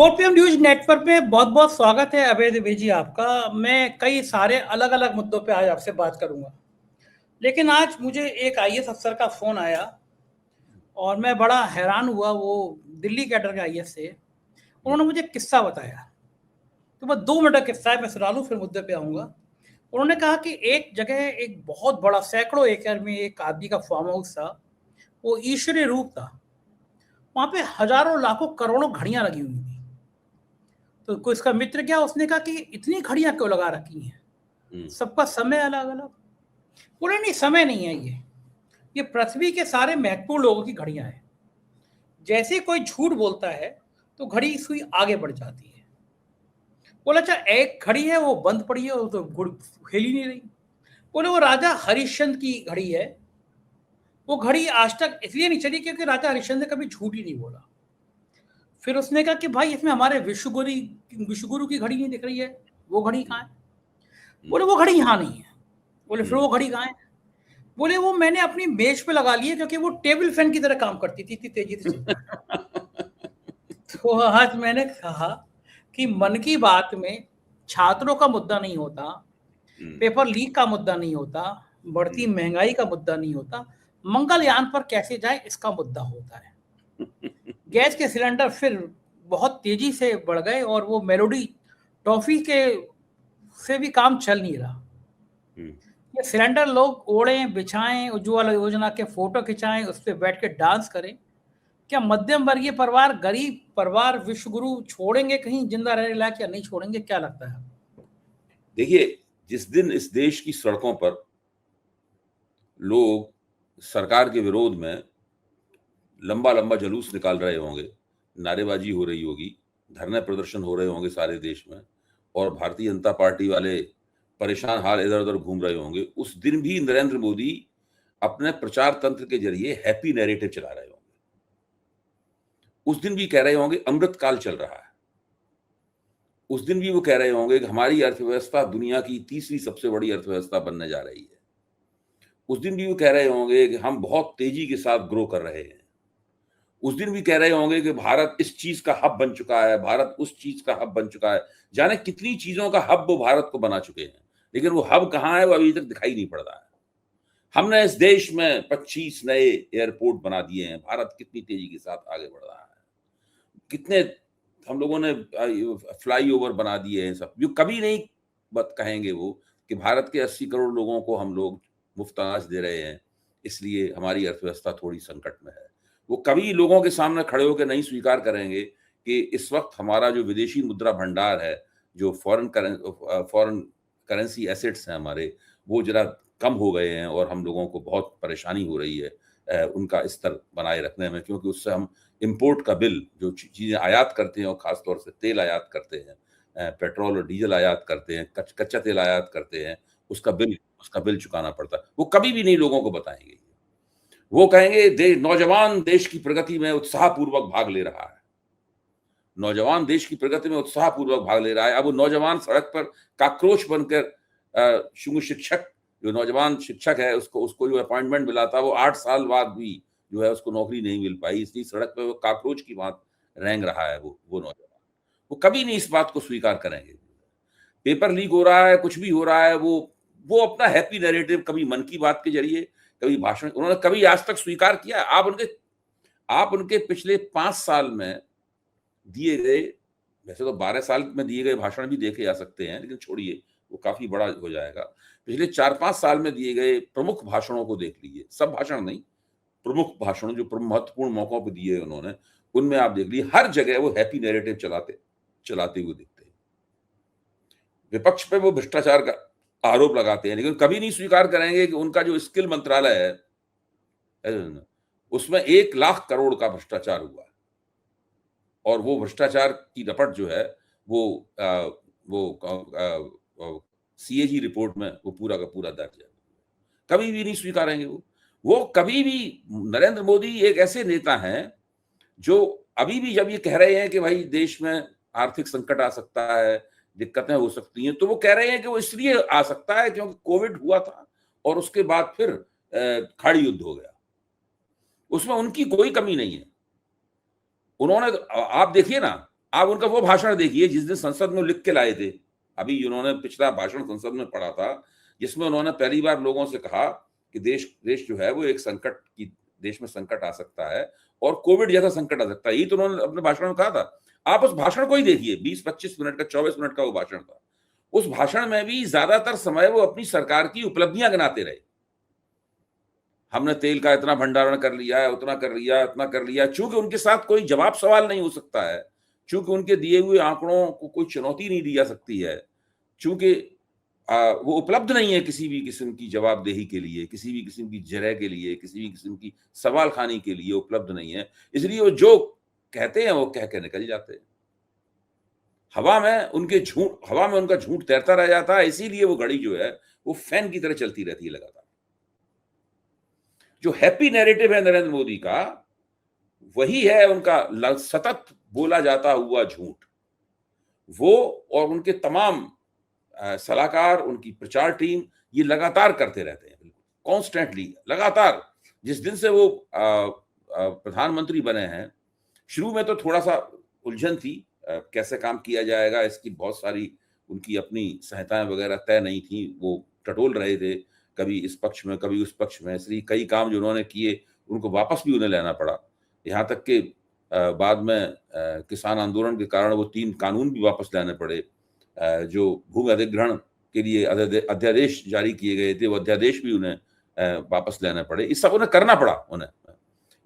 4PM news network में बहुत बहुत स्वागत है अभय द्विवेदी जी आपका। मैं कई सारे अलग अलग मुद्दों पे आज आपसे बात करूंगा, लेकिन आज मुझे एक आईएएस अफसर का फोन आया और मैं बड़ा हैरान हुआ। वो दिल्ली कैडर के आईएएस थे। उन्होंने मुझे किस्सा बताया, तो बस 2 मिनट का किस्सा है, मैं सुना लूँ फिर मुद्दे पे आऊंगा। उन्होंने कहा कि एक जगह एक बहुत बड़ा सैकड़ों एकड़ में एक आदमी का फार्म हाउस था। वो ईश्वरीय रूप था। वहां पे हजारों लाखों करोड़ों घड़ियां लगी हुई थी। तो कोई इसका मित्र क्या, उसने कहा कि इतनी घड़ियां क्यों लगा रखी हैं, सबका समय अलग अलग। बोले नहीं, समय नहीं है, ये पृथ्वी के सारे महत्वपूर्ण लोगों की घड़ियां हैं। जैसे कोई झूठ बोलता है तो घड़ी सुई आगे बढ़ जाती है। बोला अच्छा, एक घड़ी है वो बंद पड़ी है, वो तो हिल ही नहीं रही। बोले वो राजा हरिश्चंद्र की घड़ी है। वो घड़ी आज तक इसलिए नहीं चली क्योंकि राजा हरिश्चंद्र ने कभी झूठ ही नहीं बोला। फिर उसने कहा कि भाई इसमें हमारे विश्वगुरु की घड़ी नहीं दिख रही है, वो घड़ी कहाँ है? बोले वो घड़ी यहाँ नहीं है। बोले फिर वो घड़ी कहाँ है? बोले वो मैंने अपनी मेज पे लगा ली है क्योंकि वो टेबल फैन की तरह काम करती थी, इतनी तेजी से चलता है। तो आज मैंने कहा कि मन की बात में छात्रों का मुद्दा नहीं होता, पेपर लीक का मुद्दा नहीं होता, बढ़ती महंगाई का मुद्दा नहीं होता, मंगलयान पर कैसे जाए इसका मुद्दा होता है। गैस के सिलेंडर फिर बहुत तेजी से बढ़ गए और वो मेलोडी टॉफी के से भी काम चल नहीं रहा। ये सिलेंडर लोग ओढ़ें, बिछाएं, उज्ज्वला योजना के फोटो खिंचाएं, उस पर बैठ के डांस करें। क्या मध्यम वर्गीय परिवार, गरीब परिवार विश्वगुरु छोड़ेंगे कहीं जिंदा रहने लायक या नहीं छोड़ेंगे? क्या लगता है? देखिए, जिस दिन इस देश की सड़कों पर लोग सरकार के विरोध में लंबा लंबा जुलूस निकाल रहे होंगे, नारेबाजी हो रही होगी, धरने प्रदर्शन हो रहे होंगे सारे देश में, और भारतीय जनता पार्टी वाले परेशान हाल इधर उधर घूम रहे होंगे, उस दिन भी नरेंद्र मोदी अपने प्रचार तंत्र के जरिए हैप्पी नैरेटिव चला रहे होंगे। उस दिन भी कह रहे होंगे अमृत काल चल रहा है। उस दिन भी वो कह रहे होंगे कि हमारी अर्थव्यवस्था दुनिया की तीसरी सबसे बड़ी अर्थव्यवस्था बनने जा रही है। उस दिन भी वो कह रहे होंगे कि हम बहुत तेजी के साथ ग्रो कर रहे हैं। उस दिन भी कह रहे होंगे कि भारत इस चीज का हब बन चुका है, भारत उस चीज का हब बन चुका है। जाने कितनी चीजों का हब वो भारत को बना चुके हैं, लेकिन वो हब कहाँ है वो अभी तक दिखाई नहीं पड़ रहा है। हमने इस देश में 25 नए एयरपोर्ट बना दिए हैं। भारत कितनी तेजी के साथ आगे बढ़ रहा है। कितने हम लोगों ने फ्लाईओवर बना दिए हैं। सब जो कभी नहीं कहेंगे वो कि भारत के 80 करोड़ लोगों को हम लोग मुफ्त अनाज दे रहे हैं, इसलिए हमारी अर्थव्यवस्था थोड़ी संकट में है। वो कभी लोगों के सामने खड़े होकर नहीं स्वीकार करेंगे कि इस वक्त हमारा जो विदेशी मुद्रा भंडार है, जो फॉरेन करेंसी एसेट्स हैं हमारे, वो जरा कम हो गए हैं और हम लोगों को बहुत परेशानी हो रही है उनका स्तर बनाए रखने में, क्योंकि उससे हम इंपोर्ट का बिल, जो चीजें आयात करते हैं और खासतौर से तेल आयात करते हैं, पेट्रोल और डीजल आयात करते हैं, कच्चा तेल आयात करते हैं, उसका बिल चुकाना पड़ता है। वो कभी भी नहीं लोगों को बताएंगे। वो कहेंगे नौजवान देश की प्रगति में उत्साहपूर्वक भाग ले रहा है। नौजवान देश की प्रगति में उत्साहपूर्वक भाग ले रहा है। अब वो नौजवान सड़क पर काक्रोच बनकर शिक्षक, जो नौजवान शिक्षक है, उसको जो अपॉइंटमेंट मिला था, वो 8 साल बाद भी जो है उसको नौकरी नहीं मिल पाई, इसलिए सड़क पे वो काक्रोच की बात रेंग रहा है। वो नौजवान, वो कभी नहीं इस बात को स्वीकार करेंगे। पेपर लीक हो रहा है, कुछ भी हो रहा है, वो अपना हैप्पी नैरेटिव कभी मन की बात के जरिए, कभी भाषण, उन्होंने कभी आज तक स्वीकार किया? आप उनके पिछले 5 साल में दिए गए, वैसे तो 12 साल में दिए गए भाषण भी देखे जा सकते हैं, लेकिन छोड़िए, वो काफी बड़ा हो जाएगा। पिछले 4-5 साल में दिए गए प्रमुख भाषणों को देख लीजिए, सब भाषण नहीं, प्रमुख भाषण जो महत्वपूर्ण मौकों पर दिए उन्होंने, उनमें आप देख लीजिए हर जगह वो हैप्पी नैरेटिव चलाते हुए दिखते हैं। विपक्ष पे वो भ्रष्टाचार का आरोप लगाते हैं, लेकिन कभी नहीं स्वीकार करेंगे कि उनका जो स्किल मंत्रालय है उसमें 1 लाख करोड़ का भ्रष्टाचार हुआ, और वो भ्रष्टाचार की रपट जो है वो सीएजी रिपोर्ट में वो पूरा का पूरा दर्ज है। कभी भी नहीं स्वीकारेंगे वो कभी भी। नरेंद्र मोदी एक ऐसे नेता हैं जो अभी भी जब ये कह रहे हैं कि भाई देश में आर्थिक संकट आ सकता है, दिक्कतें हो सकती हैं, तो वो कह रहे हैं कि वो इसलिए आ सकता है क्योंकि कोविड हुआ था और उसके बाद फिर खाड़ी युद्ध हो गया। उसमें उनकी कोई कमी नहीं है। उन्होंने, आप देखिए ना, आप उनका वो भाषण देखिए जिस दिन संसद में लिख के लाए थे, अभी उन्होंने पिछला भाषण संसद में पढ़ा था, जिसमें उन्होंने पहली बार लोगों से कहा कि देश जो है वो एक संकट की, देश में संकट आ सकता है और कोविड जैसा संकट आ सकता है। यही तो उन्होंने अपने भाषण में कहा था। आप उस भाषण को ही देखिए, 20-25 मिनट का, 24 मिनट का वो भाषण था। उस भाषण में भी ज्यादातर समय वो अपनी सरकार की उपलब्धियां गिनाते रहे। हमने तेल का इतना भंडारण कर लिया है, उतना कर लिया, इतना कर लिया। चूंकि उनके साथ कोई जवाब सवाल नहीं हो सकता है, चूंकि उनके दिए हुए आंकड़ों को कोई चुनौती नहीं दी जा सकती है, चूंकि वो उपलब्ध नहीं है किसी भी किस्म की जवाबदेही के लिए, किसी भी किस्म की जरह के लिए, किसी भी किस्म की सवाल खानी के लिए उपलब्ध नहीं है, इसलिए वो जो कहते हैं वो कह के निकल जाते हैं। हवा में उनका झूठ तैरता रह जाता है, इसीलिए वो घड़ी जो है वो फैन की तरह चलती रहती है लगातार। जो हैप्पी नैरेटिव है नरेंद्र मोदी का, वही है उनका सतत बोला जाता हुआ झूठ। वो और उनके तमाम सलाहकार, उनकी प्रचार टीम ये लगातार करते रहते हैं, बिल्कुल कॉन्स्टेंटली, लगातार। जिस दिन से वो प्रधानमंत्री बने हैं, शुरू में तो थोड़ा सा उलझन थी, कैसे काम किया जाएगा, इसकी बहुत सारी उनकी अपनी संहिताएं वगैरह तय नहीं थी, वो टटोल रहे थे, कभी इस पक्ष में कभी उस पक्ष में, इसलिए कई काम जो उन्होंने किए उनको वापस भी उन्हें लेना पड़ा। यहाँ तक कि बाद में किसान आंदोलन के कारण वो 3 कानून भी वापस लाने पड़े। जो भूमि अधिग्रहण के लिए अध्यादेश जारी किए गए थे, वो अध्यादेश भी उन्हें वापस लेने पड़े। इस सब उन्हें करना पड़ा उन्हें।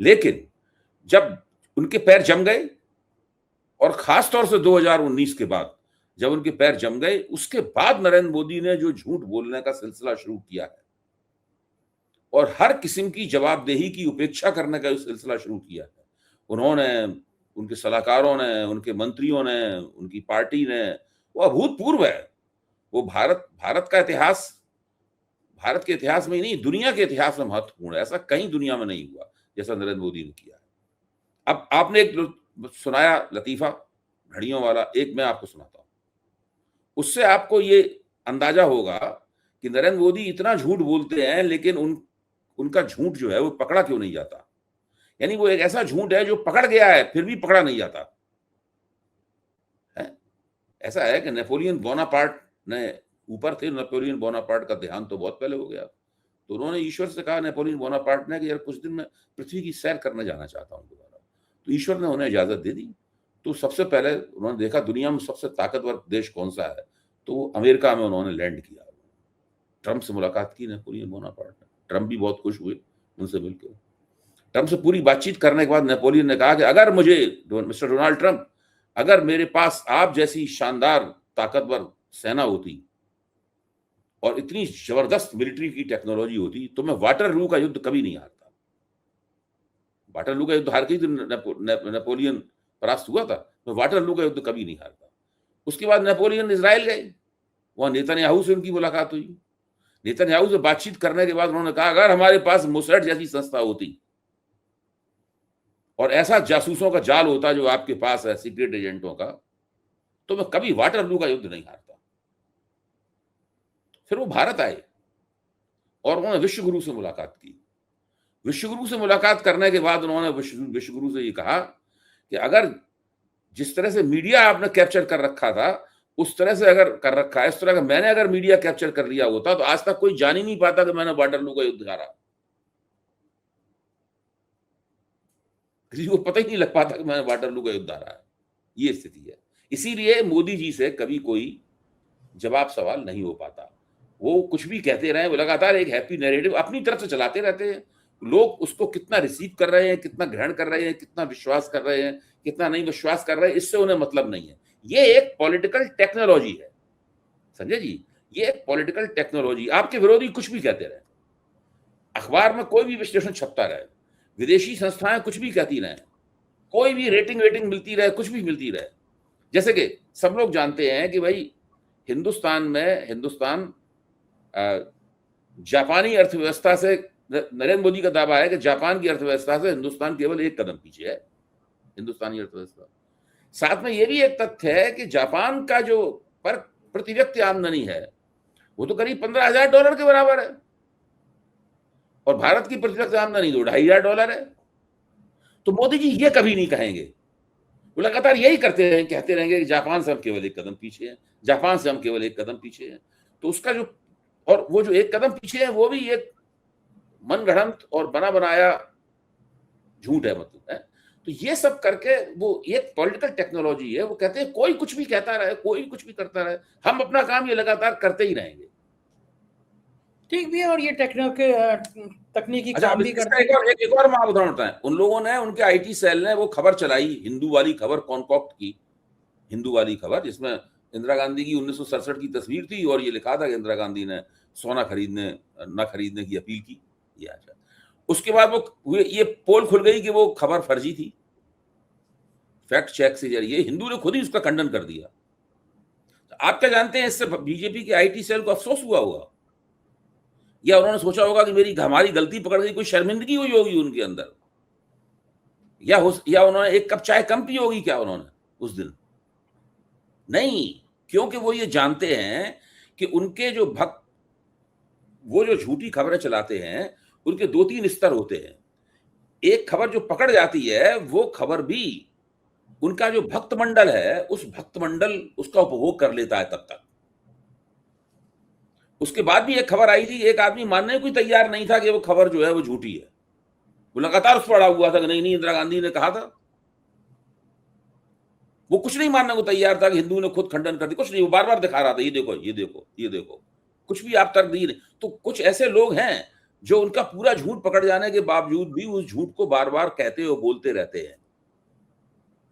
लेकिन जब उनके पैर जम गए, और खास तौर से 2019 के बाद जब उनके पैर जम गए, उसके बाद नरेंद्र मोदी ने जो झूठ बोलने का सिलसिला शुरू किया है और हर किस्म की जवाबदेही की उपेक्षा करने का सिलसिला शुरू किया है, उन्होंने, उनके सलाहकारों ने, उनके मंत्रियों ने, उनकी पार्टी ने, वो अभूतपूर्व है। वो भारत के इतिहास में ही नहीं, दुनिया के इतिहास में महत्वपूर्ण है। ऐसा कहीं दुनिया में नहीं हुआ जैसा नरेंद्र मोदी ने किया है। अब आपने एक सुनाया लतीफा घड़ियों वाला, एक मैं आपको सुनाता हूं, उससे आपको ये अंदाजा होगा कि नरेंद्र मोदी इतना झूठ बोलते हैं, लेकिन उनका झूठ जो है वो पकड़ा क्यों नहीं जाता। यानी वो एक ऐसा झूठ है जो पकड़ गया है फिर भी पकड़ा नहीं जाता है। ऐसा है कि नेपोलियन बोनापार्ट ने, ऊपर थे नेपोलियन बोनापार्ट का देहांत तो बहुत पहले हो गया, तो उन्होंने ईश्वर से कहा, नेपोलियन बोनापार्ट ने, कि यार कुछ दिन में पृथ्वी की सैर करने जाना चाहता हूं दोबारा। तो ईश्वर ने उन्हें इजाजत दे दी। तो सबसे पहले उन्होंने देखा दुनिया में सबसे ताकतवर देश कौन सा है, तो अमेरिका में उन्होंने लैंड किया। ट्रंप से मुलाकात की नेपोलियन बोनापार्ट ने, ट्रंप भी बहुत खुश हुए उनसे मिलकर। ट्रंप से पूरी बातचीत करने के बाद नेपोलियन ने कहा कि अगर मुझे, मिस्टर डोनाल्ड ट्रंप, अगर मेरे पास आप जैसी शानदार ताकतवर सेना होती और इतनी जबरदस्त मिलिट्री की टेक्नोलॉजी होती, तो मैं वाटरलू का युद्ध कभी नहीं हारता। वाटरलू का युद्ध हार के ही तो नेपोलियन परास्त हुआ था। मैं वाटरलू का युद्ध कभी नहीं हारता। उसके बाद नेपोलियन इजराइल गए, वहां नेतन्याहू से उनकी मुलाकात हुई। नेतन्याहू से बातचीत करने के बाद उन्होंने कहा, अगर हमारे पास मोसैड जैसी संस्था होती और ऐसा जासूसों का जाल होता जो आपके पास है, सीक्रेट एजेंटों का, तो मैं कभी वाटरलू का युद्ध नहीं हारता। फिर वो भारत आए और उन्होंने विश्वगुरु से मुलाकात की। विश्वगुरु से मुलाकात करने के बाद उन्होंने विश्वगुरु से ये कहा कि अगर जिस तरह से मीडिया आपने कैप्चर कर रखा था, उस तरह से अगर कर रखा है, इस तरह का मैंने अगर मीडिया कैप्चर कर लिया होता, तो आज तक कोई जान ही नहीं पाता कि मैंने वाटरलू का युद्ध हारा। किसी को पता ही नहीं लग पाता कि मैंने वाटरलू का युद्ध हारा है। ये स्थिति है। इसीलिए मोदी जी से कभी कोई जवाब सवाल नहीं हो पाता। वो कुछ भी कहते रहे, वो लगातार एक हैप्पी नैरेटिव अपनी तरफ से चलाते रहते हैं। लोग उसको कितना रिसीव कर रहे हैं, कितना ग्रहण कर रहे हैं, कितना विश्वास कर रहे हैं, कितना नहीं विश्वास कर रहे हैं, इससे उन्हें मतलब नहीं है। ये एक पॉलिटिकल टेक्नोलॉजी है संजय जी, ये एक पॉलिटिकल टेक्नोलॉजी। आपके विरोधी कुछ भी कहते रहे, अखबार में कोई भी विश्लेषण छपता रहे, विदेशी संस्थाएं कुछ भी कहती रहे, कोई भी रेटिंग मिलती रहे, कुछ भी मिलती रहे। जैसे कि सब लोग जानते हैं कि भाई हिंदुस्तान जापानी अर्थव्यवस्था से, नरेंद्र मोदी का दावा है कि जापान की अर्थव्यवस्था से हिंदुस्तान केवल एक कदम पीछे है, हिंदुस्तानी अर्थव्यवस्था। साथ में यह भी एक तथ्य है कि जापान का जो पर प्रति व्यक्ति आमदनी है वो तो करीब $15,000 के बराबर है, और भारत की प्रति व्यक्ति आमदनी तो $2,500 है। तो मोदी जी ये कभी नहीं कहेंगे वो लगातार यही करते रहेंगे, कहते रहेंगे कि जापान से हम केवल एक कदम पीछे हैं, जापान से हम केवल एक कदम पीछे हैं। तो उसका जो, और वो जो एक कदम पीछे है वो भी एक मनगढ़ंत और बना बनाया झूठ है, मतलब है। तो ये सब करके वो एक पॉलिटिकल टेक्नोलॉजी है। वो कहते हैं कोई कुछ भी कहता रहे, कोई कुछ भी करता रहे, हम अपना काम ये लगातार करते ही रहेंगे। ठीक भी है, और ये तकनीकी अच्छा, काम भी इसका करते हैं। एक और मैं उदाहरण बताएं। उन लोगों ने, उनके आईटी सेल ने वो खबर चलाई, हिंदू वाली खबर कॉन्कॉक्ट की, हिंदू वाली खबर, जिसमें इंदिरा गांधी की 1967 की तस्वीर थी और ये लिखा था कि इंदिरा गांधी ने सोना न खरीदने की अपील की। ये अच्छा, उसके बाद वो ये पोल खुल गई कि वो खबर फर्जी थी। फैक्ट चेक से जरिए हिंदू ने खुद ही उसका खंडन कर दिया। आप क्या जानते हैं, इससे बीजेपी के आईटी सेल को अफसोस हुआ होगा, या उन्होंने सोचा होगा कि हमारी गलती पकड़ गई, कोई शर्मिंदगी हुई होगी उनके अंदर, या उन्होंने एक कप चाय कम पी होगी क्या उन्होंने उस दिन? नहीं, क्योंकि वो ये जानते हैं कि उनके जो भक्त, वो जो झूठी खबरें चलाते हैं, उनके 2-3 स्तर होते हैं। एक खबर जो पकड़ जाती है, वो खबर भी उनका जो भक्त मंडल है, उस भक्त मंडल उसका उपभोग कर लेता है तब तक। उसके बाद भी एक खबर आई थी, एक आदमी मानने को तैयार नहीं था कि वो खबर जो है वो झूठी है। वो लगातार उस पर अड़ा हुआ था कि नहीं इंदिरा गांधी ने कहा था। वो कुछ नहीं मानने को तैयार था कि हिंदू ने खुद खंडन कर दिया, कुछ नहीं। वो बार बार दिखा रहा था, ये देखो ये देखो ये देखो, कुछ भी आप तर्क दिए नहीं। तो कुछ ऐसे लोग हैं जो उनका पूरा झूठ पकड़ जाने के बावजूद भी उस झूठ को बार बार कहते और बोलते रहते हैं।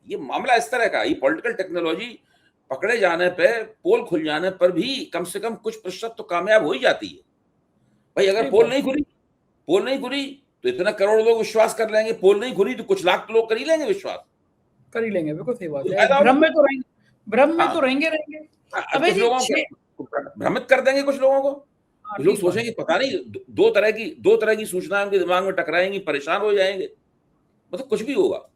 ये मामला इस तरह का, ये पॉलिटिकल टेक्नोलॉजी पकड़े जाने पे, पोल खुल जाने पर भी कम से कम कुछ प्रतिशत तो कामयाब हो ही जाती है। भाई अगर पोल नहीं खुली तो इतना करोड़ लोग विश्वास कर लेंगे, पोल नहीं खुली तो कुछ लाख लोग कर ही लेंगे विश्वास, कर ही लेंगे। बिल्कुल सही बात तो है, भ्रम में तो रहेंगे, हाँ, रहेंगे। अबे कुछ जी लोगों को भ्रमित कर देंगे, कुछ लोगों को लोग ठीक बात सोचेंगे पता नहीं, दो तरह की सूचनाएं उनके दिमाग में टकराएंगी, परेशान हो जाएंगे, मतलब कुछ भी होगा।